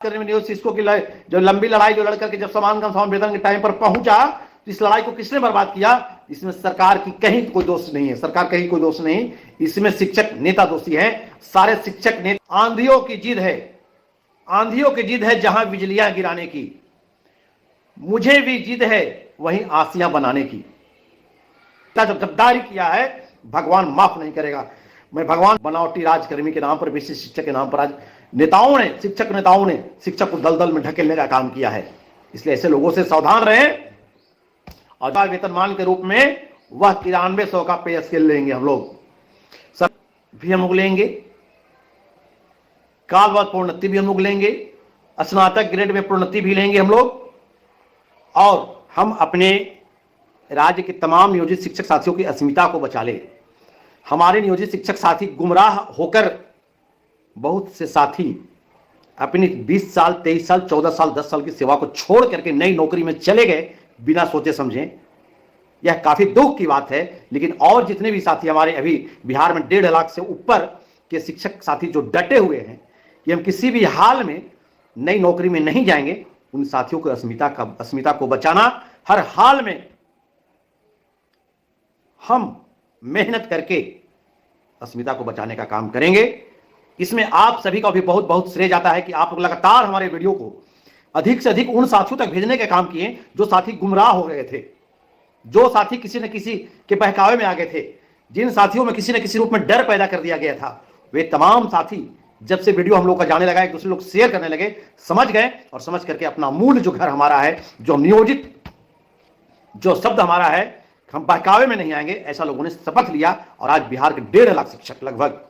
Cisco की जो लंबी लड़ाई जो लड़ करके जब समान का समान वेतन के टाइम पर पहुंचा, तो इस लड़ाई को किसने बर्बाद किया? इसमें सरकार की कहीं कोई दोष नहीं है, सरकार कहीं कोई दोष नहीं, इसमें शिक्षक नेता दोषी है। सारे शिक्षक नेता। आंधियों की जिद है, आंधियों की जिद है जहां बिजलियां गिराने की, मुझे भी जिद है वहीं आसियां बनाने की। जब गद्दारी किया है भगवान माफ नहीं करेगा। मैं भगवान बनावटी राजकर्मी के नाम पर, विशिष्ट शिक्षक के नाम पर आज नेताओं ने, शिक्षक नेताओं ने शिक्षक को दलदल में ढकेलने का काम किया है। इसलिए ऐसे लोगों से सावधान रहें। और वेतनमान के रूप में वह 9300 का पे स्केल लेंगे हम लोग, सब भी हम लोग लेंगे, कालवाद प्रोन्नति भी हम लोग लेंगे, स्नातक ग्रेड में प्रोन्नति भी लेंगे हम लोग। और हम अपने राज्य के तमाम नियोजित शिक्षक साथियों की अस्मिता को बचा ले। हमारे नियोजित शिक्षक साथी गुमराह होकर, बहुत से साथी अपनी 20 साल 23 साल 14 साल 10 साल की सेवा को छोड़ करके नई नौकरी में चले गए बिना सोचे समझे। यह काफी दुख की बात है। लेकिन और जितने भी साथी हमारे अभी बिहार में 1.5 लाख से ऊपर के शिक्षक साथी जो डटे हुए हैं कि हम किसी भी हाल में नई नौकरी में नहीं जाएंगे, उन साथियों को अस्मिता को बचाना, हर हाल में हम मेहनत करके अस्मिता को बचाने का काम करेंगे। इसमें आप सभी का भी बहुत बहुत श्रेय जाता है कि आप लोग लगातार हमारे वीडियो को अधिक से अधिक उन साथियों तक भेजने का काम किए जो साथी गुमराह हो गए थे, जो साथी किसी न किसी के बहकावे में आ गए थे, जिन साथियों में किसी न किसी रूप में डर पैदा कर दिया गया था। वे तमाम साथी जब से वीडियो हम लोग का जाने लगा, एक दूसरे लोग शेयर करने लगे, समझ गए और समझ करके अपना मूल जो घर हमारा है, जो नियोजित जो शब्द हमारा है, हम बहकावे में नहीं आएंगे, ऐसा लोगों ने शपथ लिया। और आज बिहार के 1.5 लाख शिक्षक, लगभग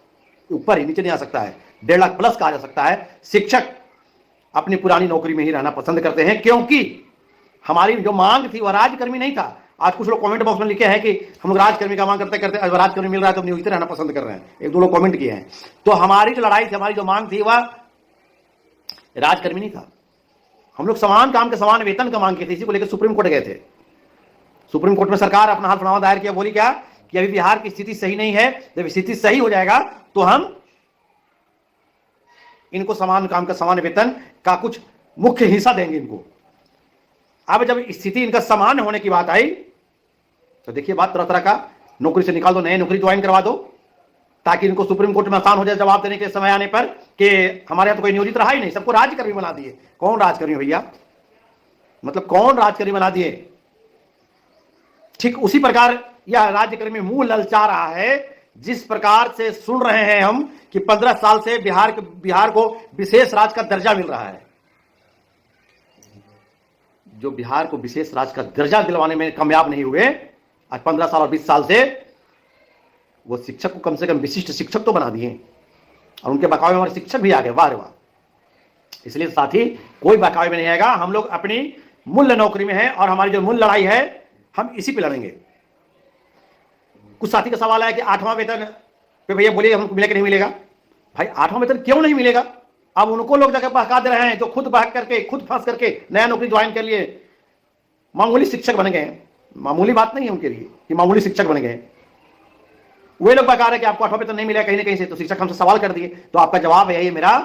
ऊपर ही, नीचे नहीं आ सकता है, 1.5 लाख प्लस कहा जा सकता है, शिक्षक अपनी पुरानी नौकरी में ही रहना पसंद करते हैं। क्योंकि हमारी जो मांग थी वह राजकर्मी नहीं था। आज कुछ लोग कमेंट बॉक्स में लिखे हैं कि हम लोग राजकर्मी का मांग करते करते आज राजकर्मी मिल रहा है तो नियोजित रहना पसंद कर रहे हैं। 1-2 लोग कमेंट किए हैं। तो हमारी जो लड़ाई थी, हमारी जो मांग थी, वह राजकर्मी नहीं था। हम लोग समान काम के समान वेतन का मांग की थी। इसी को लेकर सुप्रीम कोर्ट गए थे। सुप्रीम कोर्ट में सरकार अपना हलफनामा दायर किया, बोली क्या कि अभी बिहार की स्थिति सही नहीं है, जब स्थिति सही हो जाएगा तो हम इनको समान काम का समान वेतन का कुछ मुख्य हिस्सा देंगे इनको। अब जब स्थिति इनका समान होने की बात आई तो देखिए बात तरह तरह का, नौकरी से निकाल दो, नए नौकरी ज्वाइन करवा दो, ताकि इनको सुप्रीम कोर्ट में आसान हो जाए जवाब देने के समय आने पर कि हमारे यहां तो कोई नियोजित रहा ही नहीं, सबको राजकर्मी बना दिए। कौन राजकर्मी भैया? मतलब कौन राजकर्मी बना दिए? ठीक उसी प्रकार यह राज्यकर्मी मुंह ललचा रहा है जिस प्रकार से सुन रहे हैं हम कि 15 साल से बिहार को विशेष राज्य का दर्जा मिल रहा है। जो बिहार को विशेष राज्य का दर्जा दिलवाने में कामयाब नहीं हुए, आज 15 साल और 20 साल से वो शिक्षक को कम से कम विशिष्ट शिक्षक तो बना दिए और उनके बकावे में हमारे शिक्षक भी आ गए। वाह रे वाह! इसलिए साथी कोई बकावे में नहीं आएगा। हम लोग अपनी मूल्य नौकरी में हैं और हमारी जो मूल्य लड़ाई है हम इसी पे लड़ेंगे। कुछ साथी का सवाल है कि 8वां वेतन पे भैया बोलिए हमको मिलेगा नहीं मिलेगा। भाई 8वां वेतन क्यों नहीं मिलेगा? अब उनको लोग जाकर बहका दे रहे हैं जो खुद बहक करके, खुद फंस करके नया नौकरी ज्वाइन कर लिए, मामूली शिक्षक बन गए। मामूली बात नहीं है उनके लिए कि मामूली शिक्षक बन गए। वे लोग बता रहे कि आपको 8वां वेतन नहीं मिला कहीं ना कहीं से, तो शिक्षक हमसे सवाल कर दिए। तो आपका जवाब है यही मेरा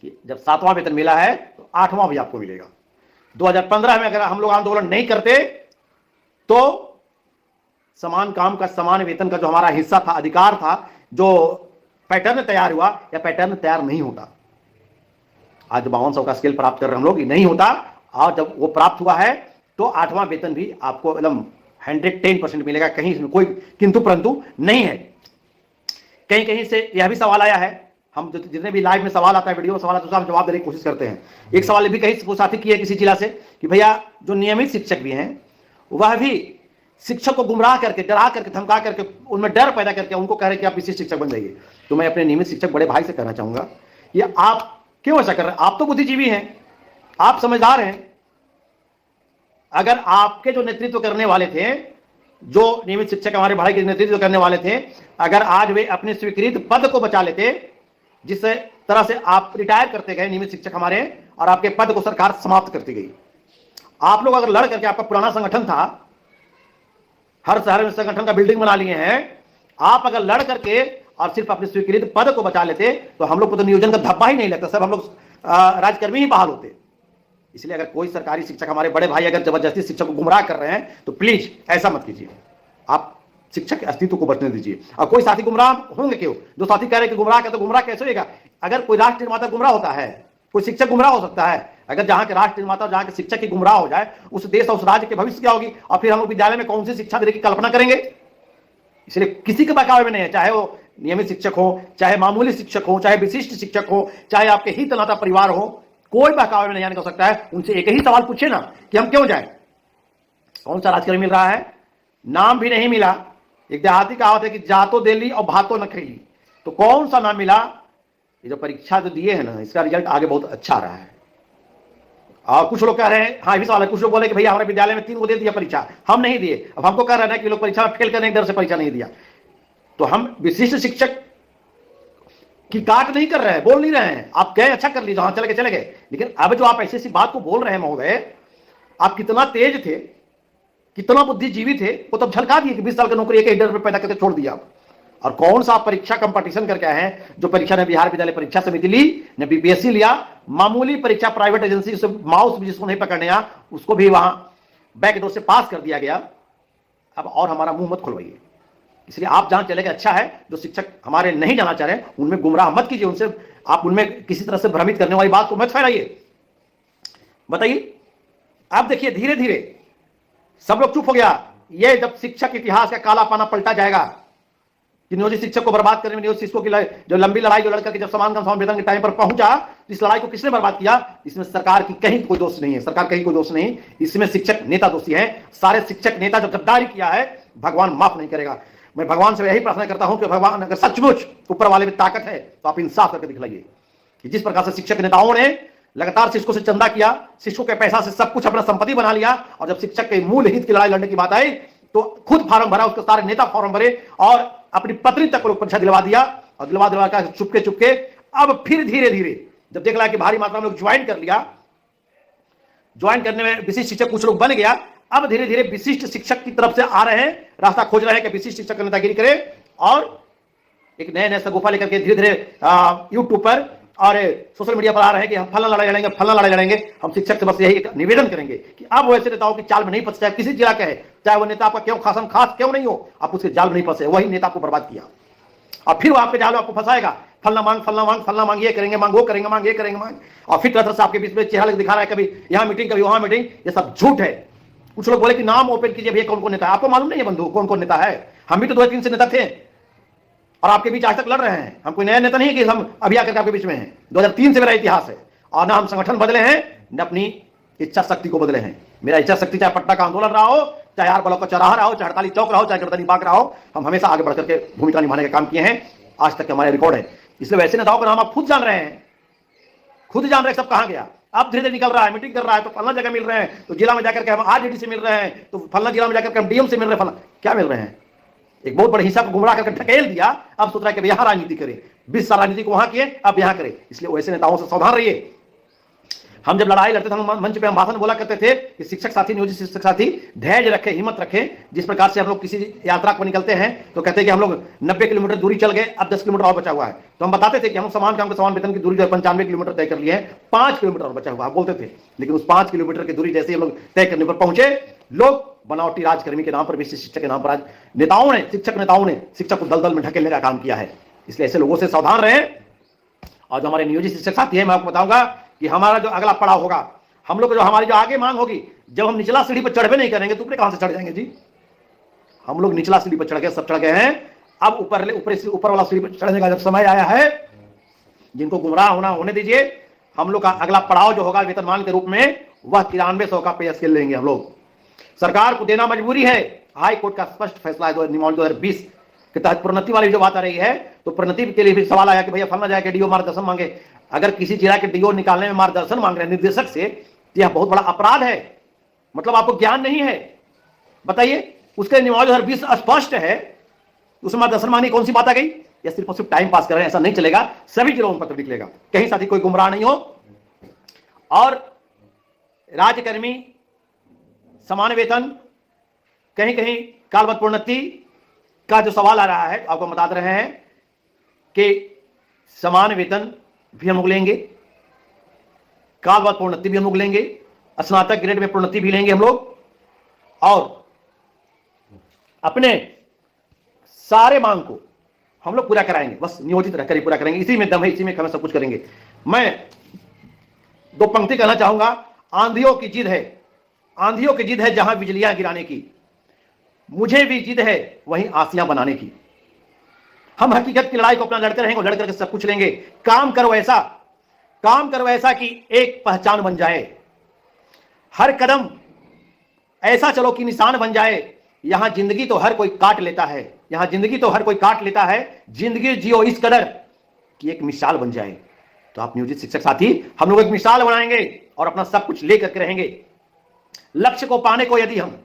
कि जब 7वां वेतन मिला है तो 8वां भी आपको मिलेगा। 2015 में अगर हम लोग आंदोलन नहीं करते तो समान काम का समान वेतन का जो हमारा हिस्सा था, अधिकार था, जो पैटर्न तैयार हुआ, या पैटर्न तैयार नहीं होता। आज 5200 का स्केल प्राप्त कर रहे हैं हम लोग, नहीं होता। और जब वो प्राप्त हुआ है तो 8वां वेतन भी आपको एकदम 110% मिलेगा। कहीं इसमें कोई किंतु परंतु नहीं है। कहीं कहीं से यह भी सवाल आया है, हम जितने भी लाइव में सवाल आता है, वीडियो में सवाल आता है, हम जवाब देने की कोशिश करते हैं। एक सवाल भी कहीं साथी किए किसी जिला से कि भैया जो नियमित शिक्षक भी हैं वह भी शिक्षक को गुमराह करके, डरा करके, धमका करके, उनमें डर पैदा करके उनको कह रहे कि आप विशेष शिक्षक बन जाइए। तो मैं अपने नियमित शिक्षक बड़े भाई से कहना चाहूंगा, ये आप क्यों ऐसा कर रहे हैं? आप तो बुद्धिजीवी हैं, आप समझदार हैं। अगर आपके जो नेतृत्व करने वाले थे, जो नियमित शिक्षक हमारे भाई के नेतृत्व करने वाले थे, अगर आज वे अपने स्वीकृत पद को बचा लेते, जिस तरह से आप रिटायर करते गए नियमित शिक्षक हमारे, और आपके पद को सरकार समाप्त करती गई। आप लोग अगर लड़ करके, आपका पुराना संगठन था, हर शहर में संगठन का बिल्डिंग बना लिए हैं, आप अगर लड़ करके और सिर्फ अपने स्वीकृत पद को बचा लेते तो हम लोग को तो नियोजन का धब्बा ही नहीं लगता। सब हम लोग राज्यकर्मी ही बहाल होते। इसलिए अगर कोई सरकारी शिक्षक, हमारे बड़े भाई अगर जबरदस्ती शिक्षक को गुमराह कर रहे हैं तो प्लीज ऐसा मत कीजिए, आप शिक्षक के अस्तित्व को बचने दीजिए। और कोई साथी गुमराह होंगे क्यों, जो साथी कह रहे कि गुमराह कहते, गुमराह कैसे होगा? अगर कोई राष्ट्र निर्माता गुमराह होता है, कोई शिक्षक गुमराह हो सकता है? अगर जहां के राष्ट्र निर्माता और जहां के शिक्षक की गुमराह हो जाए, उस देश और उस राज्य के भविष्य क्या होगी? और फिर हम लोग विद्यालय में कौन सी शिक्षा देने की कल्पना करेंगे? इसलिए किसी के बहकावे में नहीं है, चाहे वो नियमित शिक्षक हो, चाहे मामूली शिक्षक हो, चाहे विशिष्ट शिक्षक हो, चाहे आपके हित नाता परिवार हो, कोई बहकावे में नहीं आने हो सकता है। उनसे एक ही सवाल पूछे ना कि हम क्यों जाए? कौन सा राजकर्मी मिल रहा है? नाम भी नहीं मिला। एक देहाती कहावत है कि जातो दिल्ली और भातो न खैली, तो कौन सा नाम मिला? ये जो परीक्षा जो दिए है ना, इसका रिजल्ट आगे बहुत अच्छा रहा है। और कुछ लोग कह रहे हैं, हाँ ये भी सवाल है, कुछ लोग बोले कि भैया हमारे विद्यालय में 3 को दे दिया परीक्षा, हम नहीं दिए। अब हमको कह रहे हैं कि लोग परीक्षा में फेल करने के डर से परीक्षा नहीं दिया। तो हम विशिष्ट शिक्षक की काट नहीं कर रहे हैं, बोल नहीं रहे हैं, आप गए अच्छा कर लीजिए, हाँ चले गए। लेकिन अब जो आप ऐसी ऐसी बात को बोल रहे हैं महोदय, आप कितना तेज थे, कितना बुद्धिजीवी थे, वो तब झलका दिए कि 20 साल की नौकरी एक डेढ़ रुपए पैदा करके छोड़ दिया। और कौन सा परीक्षा कंपटीशन करके आए हैं? जो परीक्षा ने बिहार विद्यालय परीक्षा समिति ली, ने बीपीएससी लिया, मामूली परीक्षा प्राइवेट एजेंसी से माउस भी जिसको नहीं पकड़ने आया उसको भी वहां बैकडोर से पास कर दिया गया। अब और हमारा मुंह मत खुलवाइए। इसलिए आप जहां चले गए अच्छा है, जो शिक्षक हमारे नहीं जाना चाह रहे उनमें गुमराह मत कीजिए, उनसे आप उनमें किसी तरह से भ्रमित करने वाली बात को मत फैलाइए। बताइए, आप देखिए धीरे धीरे सब लोग चुप हो गया। ये जब शिक्षक इतिहास का काला पाना पलटा जाएगा कि नियोजित शिक्षक को बर्बाद करने में नियोजित शिक्षकों की जो लंबी लड़ाई, जो लड़कर के जब समान का समान वेतन के टाइम पर पहुंचा, तो इस लड़ाई को किसने बर्बाद किया? इसमें सरकार की कहीं कोई दोष नहीं है, सरकार कहीं कोई दोष नहीं, इसमें शिक्षक नेता दोषी है। सारे शिक्षक नेता जो गद्दारी किया है, भगवान माफ नहीं करेगा। मैं भगवान से यही प्रार्थना करता हूं कि भगवान अगर सचमुच ऊपर वाले में ताकत है तो आप इंसाफ करके दिखलाइए कि जिस प्रकार से शिक्षक नेताओं ने लगातार शिक्षकों से चंदा किया, शिक्षकों के पैसा से सब कुछ अपना संपत्ति बना लिया, और जब शिक्षक के मूल हित की लड़ाई लड़ने की बात आई तो खुद फार्म भरा, उसके सारे नेता फॉर्म भरे और अपनी पत्नी तक को परीक्षा दिलवा दिया। और दिलवा कर चुपके अब फिर धीरे धीरे जब देख रहा कि भारी मात्रा में लोग ज्वाइन कर लिया, ज्वाइन करने में विशिष्ट शिक्षक कुछ लोग बन गया, अब धीरे धीरे विशिष्ट शिक्षक की तरफ से आ रहे हैं, रास्ता खोज रहे हैं कि विशिष्ट शिक्षक नेतागिरी करे और एक नए सगुफा लेकर के धीरे धीरे यूट्यूब पर और सोशल मीडिया पर आ रहे हैं कि हम फलना लड़ाई लड़ेंगे, फलना लड़ाई लड़ेंगे। हम शिक्षक से बस यही एक निवेदन करेंगे कि आप वैसे नेताओं की चाल में नहीं फंसे, चाहे किसी जिला के है, चाहे वो नेता आपका क्यों खास क्यों नहीं हो, आप उसके जाल में नहीं फंसे। वही नेता को बर्बाद किया और फिर वो आपके जाल में आपको फंसाएगा। फलना मांग, ये करेंगे मांग, वो करेंगे मांग, ये करेंगे मांग, और फिर तरह से आपके बीच में चेहरा दिखा रहा है, कभी यहाँ मीटिंग कभी वहां मीटिंग। ये सब झूठ है। कुछ लोग बोले कि नाम ओपन कीजिए भैया, कौन कौन नेता है? आपको मालूम नहीं है बंधु कौन कौन नेता है? हम भी तो 2-3 से नेता थे और आपके बीच आज तक लड़ रहे हैं। हम कोई नया नेता नहीं है कि हम अभी आकर के आपके बीच में हैं। 2003 से मेरा इतिहास है और ना हम संगठन बदले हैं, न अपनी इच्छा शक्ति को बदले हैं। मेरा इच्छा शक्ति चाहे पटना का आंदोलन रहा हो, चाहे आर ब्लॉक का चौराहा रहा हो, चाहे हड़ताली चौक रहा हो, चाहे गर्दनी बाग रहा हो, हम हमेशा आगे बढ़कर के भूमिका निभाने का काम किए हैं। आज तक हमारे रिकॉर्ड है। इसलिए वैसे नेताओं का नाम आप खुद जान रहे हैं, खुद जान रहे हैं सब कहां गया। अब धीरे धीरे निकल रहा है, मीटिंग कर रहा है तो फलना जगह मिल रहे हैं, तो जिला में जाकर के हम आरजेडी से मिल रहे हैं, तो फलना जिला में जाकर के हम डीएम से मिल रहे हैं, फलना क्या मिल रहे हैं। एक बहुत बड़े हिस्सा को गुमराह करके ढकेल दिया। अब सोच रहा है कि यहां राजनीति करें, 20 साल राजनीति को वहां किए, अब यहां करें। इसलिए वैसे नेताओं से सावधान रहिए। हम जब लड़ाई लड़ते थे, हम मंच पे हम भाषण बोला करते थे कि शिक्षक साथी, नियोजित शिक्षक साथी धैर्य रखें, हिम्मत रखें। जिस प्रकार से हम लोग किसी यात्रा को निकलते हैं तो कहते हैं कि हम लोग 90 किलोमीटर दूरी चल गए, अब 10 किलोमीटर और बचा हुआ है, तो हम बताते थे कि हम समान काम के समान वेतन की दूरी 95 किलोमीटर तय कर लिए हैं, 5 किलोमीटर और बचा हुआ है बोलते थे। लेकिन उस 5 किलोमीटर की दूरी जैसे हम लोग तय करने पर पहुंचे, लोग बनावटी राजकर्मी के नाम पर, विशिष्ट शिक्षक के नाम पर, नेताओं ने, शिक्षक नेताओं ने शिक्षक को दलदल में ढकेलने का काम किया है। इसलिए ऐसे लोगों से सावधान रहें। और जो हमारे नियोजित शिक्षक साथी हैं, मैं आपको बताऊंगा कि हमारा जो अगला पड़ाव होगा, हम लोग जो हमारी जो आगे मांग होगी, जब हम निचला सीढ़ी पर चढ़वे नहीं करेंगे तो ऊपर कहां से चढ़ जाएंगे जी। हम लोग निचला सीढ़ी पर चढ़ गए, सब चढ़ गए हैं। अब ऊपर वाला सीढ़ी पर चढ़ने का जब समय आया है, जिनको गुमराह होने दीजिए। हम लोग का अगला पड़ाव जो होगा वेतनमान के रूप में, वह 9300 का पे स्केल लेंगे हम लोग। सरकार को देना मजबूरी है। हाई कोर्ट का स्पष्ट फैसला है 2020 के तहत प्रोन्नति वाली जो बात आ रही है, तो प्रोन्नति के लिए भी सवाल आया कि भैया फलना जाए कि डीओ मार्गदर्शन मांगे। अगर किसी जिला के डीओ निकालने में मार्गदर्शन मांग रहे हैं निर्देशक से, यह बहुत बड़ा अपराध है। मतलब आपको ज्ञान नहीं है। बताइए, उसके नियमावली 2020 स्पष्ट है, उसमें मार्गदर्शन मांगने कौन सी बात आ गई? या सिर्फ और सिर्फ टाइम पास कर रहे हैं? ऐसा नहीं चलेगा। सभी जिलों में पत्र निकलेगा, कहीं साथी कोई गुमराह नहीं हो। और राज्यकर्मी समान वेतन, कहीं कहीं कालबद्ध प्रोन्नति का जो सवाल आ रहा है, आपको बता रहे हैं कि समान वेतन भी हम लोग लेंगे, कालवाद प्रोन्नति भी हम लोग लेंगे, स्नातक ग्रेड में प्रोन्नति भी लेंगे हम लोग, और अपने सारे मांग को हम लोग पूरा कराएंगे। बस नियोजित रहकर ही पूरा करेंगे, इसी में दम है, इसी में हम सब कुछ करेंगे। मैं 2 पंक्ति कहना चाहूंगा। आंधियों की जिद है, आंधियों की जिद है जहां बिजलियां गिराने की, मुझे भी जिद है वहीं आसियां बनाने की। हम हकीकत की लड़ाई को अपना लड़ते रहेंगे और लड़ करके सब कुछ लेंगे। काम करो ऐसा, काम करो ऐसा कि एक पहचान बन जाए, हर कदम ऐसा चलो कि निशान बन जाए। यहां जिंदगी तो हर कोई काट लेता है, यहां जिंदगी तो हर कोई काट लेता है, जिंदगी जियो इस कदर कि एक मिसाल बन जाए। तो आप नियोजित शिक्षक साथी, हम लोग एक मिसाल बनाएंगे और अपना सब कुछ लेकर के रहेंगे। लक्ष्य को पाने को यदि हम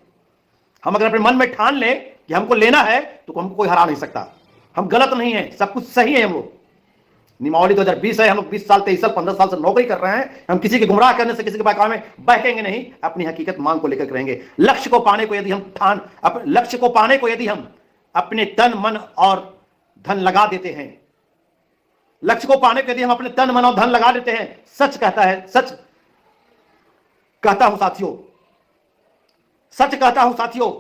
अगर अपने मन में ठान लें कि हमको लेना है तो हमको कोई हरा नहीं सकता। हम गलत नहीं है, सब कुछ सही है। हम लोग नियमावली 2020 है, हम लोग 20 साल 23 साल 15 साल से नौकरी कर रहे हैं। हम किसी के गुमराह करने से, किसी के बहकावे में बहकेंगे नहीं, अपनी हकीकत मांग को लेकर रहेंगे। लक्ष्य को पाने को यदि हम लक्ष्य को पाने को यदि हम अपने तन मन और धन लगा देते हैं, लक्ष्य को पाने के यदि हम अपने तन मन और धन लगा देते हैं, सच कहता हूं साथियों, सच कहता हूं साथियों,